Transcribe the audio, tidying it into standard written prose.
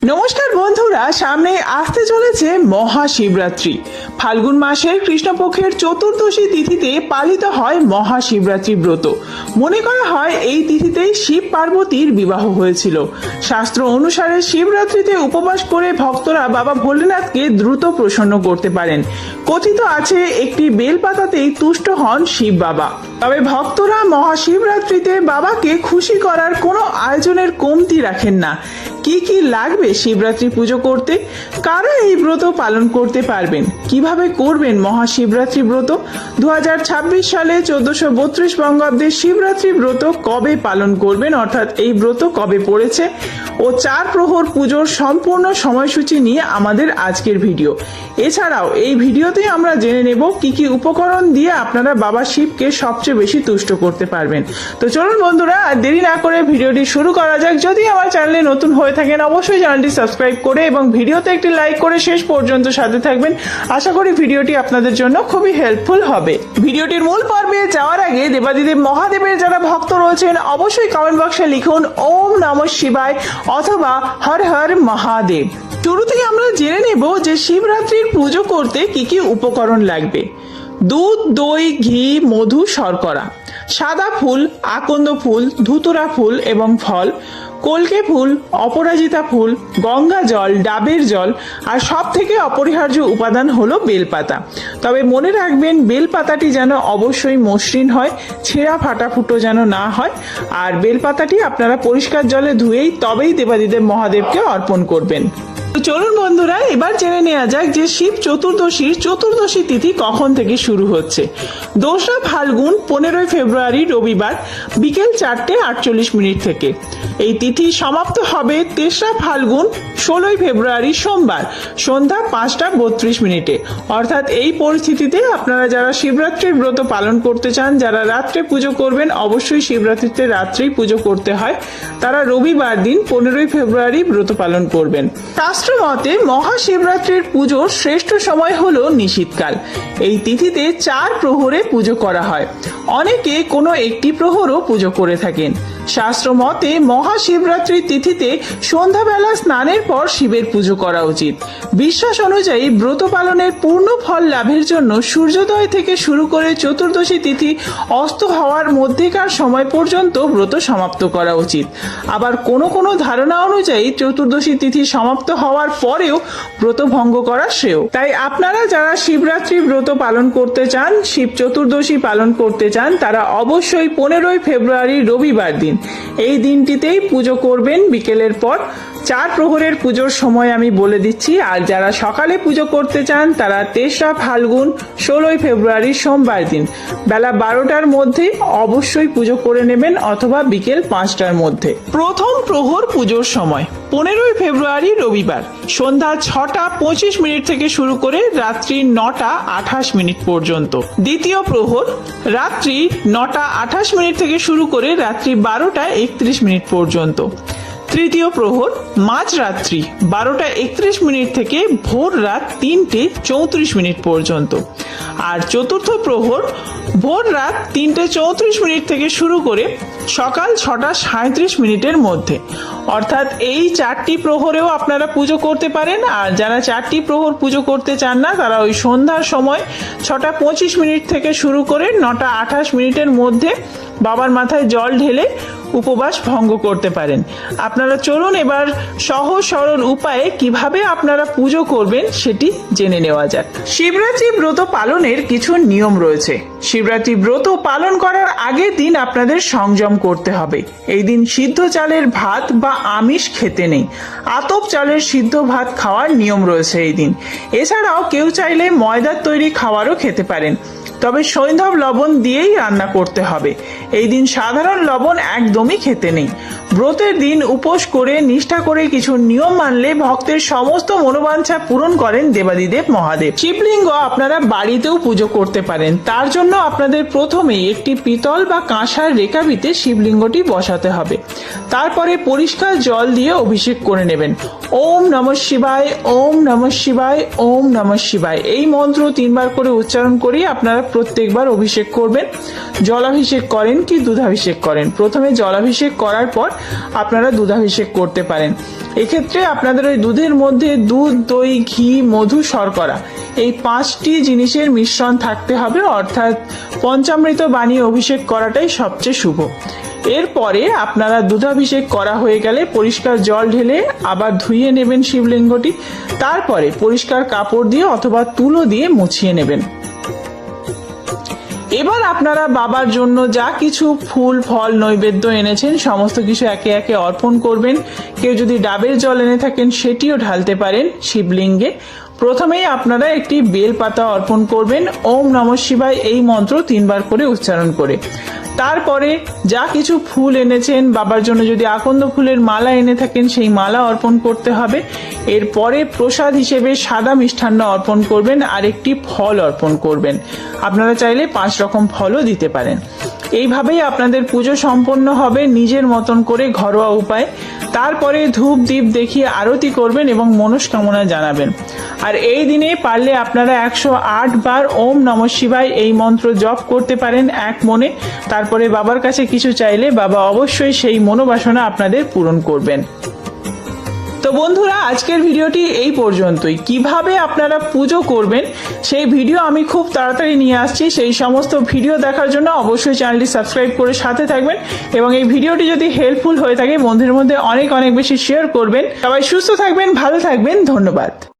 নমস্কার বন্ধুরা, সামনে আসতে চলেছে মহাশিবরাত্রি। ফাল্গুন মাসের কৃষ্ণপক্ষের চতুর্দশী তিথিতে পালিত হয় মহাশিবরাত্রি ব্রত। মনে করা হয় এই তিথিতেই শিব পার্বতীর বিবাহ হয়েছিল। শাস্ত্র অনুসারে শিবরাত্রিতে উপবাস করে ভক্তরা বাবা ভোলেনাথকে দ্রুত প্রসন্ন করতে পারেন। কথিত আছে একটি বেলপাতাতেই তুষ্ট হন শিব বাবা। তবে ভক্তরা মহাশিবরাত্রিতে বাবাকে খুশি করার কোনো আয়োজনের কমতি রাখেন না। কি কি লাগবে শিবরাত্রি পুজো করতে, কারা এই ব্রত পালন করতে পারবেন, কিভাবে করবেন মহাশিবরাত্রি ব্রত, 2026 সালে 1432 বঙ্গাব্দে শিবরাত্রি ব্রত কবে পালন করবেন, অর্থাৎ এই ব্রত কবে পড়েছে ও 4 প্রহর পুজোর সম্পূর্ণ সময়সূচি নিয়ে আমাদের আজকের ভিডিও। এছাড়াও এই ভিডিওতে আমরা জেনে নেব কি কি উপকরণ দিয়ে আপনারা বাবা শিবকে সবচেয়ে বেশি তুষ্ট করতে পারবেন। তো চলুন বন্ধুরা, আর দেরি না করে ভিডিওটি শুরু করা যাক। যদি আমার চ্যানেলে নতুন হয়ে থাকেন অবশ্যই চ্যানেলটি সাবস্ক্রাইব করে এবং ভিডিওতে একটি লাইক করে শেষ পর্যন্ত সাথে থাকবেন। আশা করি ভিডিওটি আপনাদের জন্য খুবই হেল্পফুল হবে। ভিডিওটির মূল পর্বে যাওয়ার আগে দেবাদিদেব মহাদেবের যারা ভক্ত রয়েছেন অবশ্যই কমেন্ট বক্সে লিখুন ওম নমঃ শিবায় অথবা হর হর মহাদেব। শুরুতেই আমরা জেনে নেব যে শিবরাত্রির পুজো করতে কি কি উপকরণ লাগবে। দুধ, দই, ঘি, মধু, শর্করা, সাদা ফুল, আকন্দ ফুল, ধুতুরা ফুল এবং ফল, কলকে ফুল, অপরাজিতা ফুল, গঙ্গা জল, ডাবের জল, আর সব থেকে অপরিহার্য উপাদান হলো বেলপাতা। তবে মনে রাখবেন বেলপাতাটি যেন অবশ্যই মসৃণ হয়, ছেঁড়া ফাটা ফুটো যেন না হয়। আর বেলপাতাটি আপনারা পরিষ্কার জলে ধুয়েই তবেই দেবাদিদেব মহাদেবকে অর্পণ করবেন। চলুন বন্ধুরা, এবার জেনে নেওয়া যাক যে শিব চতুর্দশীর চতুর্দশী তিথি কখন থেকে শুরু হচ্ছে। 2রা ফাল্গুন 15 ফেব্রুয়ারি রবিবার বিকেল 4:48 থেকে। এই তিথি সমাপ্ত হবে 3রা ফাল্গুন 16 ফেব্রুয়ারি সোমবার সন্ধ্যা 5:32। অর্থাৎ এই পরিস্থিতিতে আপনারা যারা শিবরাত্রির ব্রত পালন করতে চান, যারা রাত্রে পুজো করবেন, অবশ্যই শিবরাত্রিতে রাত্রেই পুজো করতে হয়, তারা রবিবার দিন 15 ফেব্রুয়ারি ব্রত পালন করবেন। শাস্ত্র মতে মহাশিবরাত্রির পুজোর শ্রেষ্ঠ সময় হলো নিশীথকাল। এই তিথিতে 4 প্রহরে পুজো করা হয়, অনেকে কোনো একটি প্রহরও পুজো করে থাকেন। শাস্ত্র মতে মহাশিবরাত্রির তিথিতে সন্ধ্যাবেলা স্নানের পর শিবের পুজো করা উচিত। বিশ্বাস অনুযায়ী ব্রত পালনের পূর্ণ ফল লাভের জন্য সূর্যোদয় থেকে শুরু করে চতুর্দশী তিথি অস্ত হওয়ার মধ্যেকার সময় পর্যন্ত ব্রত সমাপ্ত করা উচিত। আবার কোনো ধারণা অনুযায়ী চতুর্দশী তিথি সমাপ্ত হওয়ার পরেও ব্রত ভঙ্গ করা শ্রেয়। তাই আপনারা যারা শিবরাত্রি ব্রত পালন করতে চান, শিব চতুর্দশী পালন করতে চান, তারা অবশ্যই 15 ফেব্রুয়ারি রবিবার দিন এই দিনটিতেই পুজো করবেন বিকেলের পর। 4 প্রহরের পুজোর সময় আমি বলে দিচ্ছি। আর যারা সকালে পুজো করতে চান তারা 3রা ফাল্গুন 16 ফেব্রুয়ারি সোমবার দিন বেলা 12টার মধ্যে অবশ্যই পুজো করে নেবেন, অথবা বিকেল 5টার মধ্যে। প্রথম প্রহর পুজোর সময় 15 ফেব্রুয়ারি রবিবার সন্ধ্যা 6:25 থেকে শুরু করে রাত্রি 9:28 পর্যন্ত। দ্বিতীয় প্রহর রাত্রি 9:28 থেকে শুরু করে রাত্রি 12:31 পর্যন্ত। তৃতীয় প্রহর মাঝরাত্রি 12:31 থেকে ভোর রাত 3:34 পর্যন্ত। আর চতুর্থ প্রহর ভোর রাত 3:34 থেকে শুরু করে সকাল 6:37 মধ্যে। অর্থাৎ এই 4টি প্রহরেও আপনারা পুজো করতে পারেন। আর যারা 4টি প্রহর পুজো করতে চান না, তারা ওই সন্ধ্যার সময় 6:25 থেকে শুরু করে 9:28 মধ্যে বাবার মাথায় জল ঢেলে উপবাস ভঙ্গ করতে পারেন। আপনারা চলুন এবার সহজ সরল উপায়ে কিভাবে আপনারা পুজো করবেন সেটি জেনে নেওয়া যাক। শিবরাত্রি ব্রত পালনের কিছু নিয়ম রয়েছে। শিবরাত্রি ব্রত পালন করার আগের দিন আপনাদের সংযম করতে হবে। এই দিন সিদ্ধ চালের ভাত বা আমিষ খেতে নেই। আতপ চালের সিদ্ধ ভাত খাওয়ার নিয়ম রয়েছে এই দিন। এছাড়াও কেউ চাইলে ময়দার তৈরি খাবারও খেতে পারেন, তবে সৈন্ধব লবণ দিয়েই রান্না করতে হবে। এই দিন সাধারণ লবণ একদমই খেতে নেই। ব্রতের দিন উপোস করে নিষ্ঠা করে কিছু নিয়ম মানলে ভক্তের সমস্ত মনোবাঞ্ছা পূরণ করেন দেবাদিদেব মহাদেব। শিবলিঙ্গ আপনারা বাড়িতেও পুজো করতে পারেন। তার জন্য আপনাদের প্রথমেই একটি পিতল বা কাঁসার রেকাবিতে শিবলিঙ্গটি বসাতে হবে। তারপরে পরিষ্কার জল দিয়ে অভিষেক করে নেবেন। ওম নমঃ শিবায়, ওম নমঃ শিবায়, ওম নমঃ শিবায় এই মন্ত্র 3 বার করে উচ্চারণ করেই আপনারা প্রত্যেকবার অভিষেক করবেন। জলাভিষেক করেন কি দুধাভিষেক করেন, প্রথমে জলাভিষেক করার পর আপনারা দুধাভিষেক করতে পারেন। এক্ষেত্রে আপনাদের ওই দুধের মধ্যে দুধ, দই, ঘি, মধু, শর্করা এই 5টি জিনিসের মিশ্রণ থাকতে হবে, অর্থাৎ পঞ্চামৃত বানিয়ে অভিষেক করাটাই সবচেয়ে শুভ। এরপরে আপনারা দুধাভিষেক করা হয়ে গেলে পরিষ্কার জল ঢেলে আবার ধুইয়ে নেবেন শিবলিঙ্গটি। তারপরে পরিষ্কার কাপড় দিয়ে অথবা তুলো দিয়ে মুছিয়ে নেবেন। এবার আপনারা বাবার জন্য যা কিছু ফুল, ফল, নৈবেদ্য এনেছেন সমস্ত কিছু একে একে অর্পণ করবেন। কেউ যদি ডাবের জল এনে থাকেন সেটিও ঢালতে পারেন শিবলিঙ্গে। প্রথমেই আপনারা একটি বেলপাতা অর্পণ করবেন, ওম নমঃ শিবায় এই মন্ত্র 3 বার করে উচ্চারণ করে। তারপরে যা কিছু ফুল এনেছেন, বাবার জন্য যদি আকন্দ ফুলের মালা এনে থাকেন সেই মালা অর্পণ করতে হবে। এরপরে প্রসাদ হিসেবে সাদা মিষ্টান্ন অর্পণ করবেন আর একটি ফল অর্পণ করবেন। আপনারা চাইলে 5 রকম ফলও দিতে পারেন। এইভাবেই আপনাদের পুজো সম্পন্ন হবে নিজের মতন করে ঘরোয়া উপায়। তারপরে ধূপ দ্বীপ দেখিয়ে আরতি করবেন এবং মনস্কামনা জানাবেন। আর এই দিনে পারলে আপনারা 108 বার ওম নমঃ শিবায় এই মন্ত্র জপ করতে পারেন এক মনে। তারপরে বাবার কাছে কিছু চাইলে বাবা অবশ্যই সেই মনোবাসনা আপনাদের পূরণ করবেন। তো বন্ধুরা, আজকের ভিডিওটি এই পর্যন্তই। কিভাবে আপনারা পুজো করবেন সেই ভিডিও আমি খুব তাড়াতাড়ি নিয়ে আসছি। সেই সমস্ত ভিডিও দেখার জন্য অবশ্যই চ্যানেলটি সাবস্ক্রাইব করে সাথে থাকবেন এবং এই ভিডিওটি যদি হেল্পফুল হয়ে থাকে বন্ধুদের মধ্যে অনেক অনেক বেশি শেয়ার করবেন। সবাই সুস্থ থাকবেন, ভালো থাকবেন, ধন্যবাদ।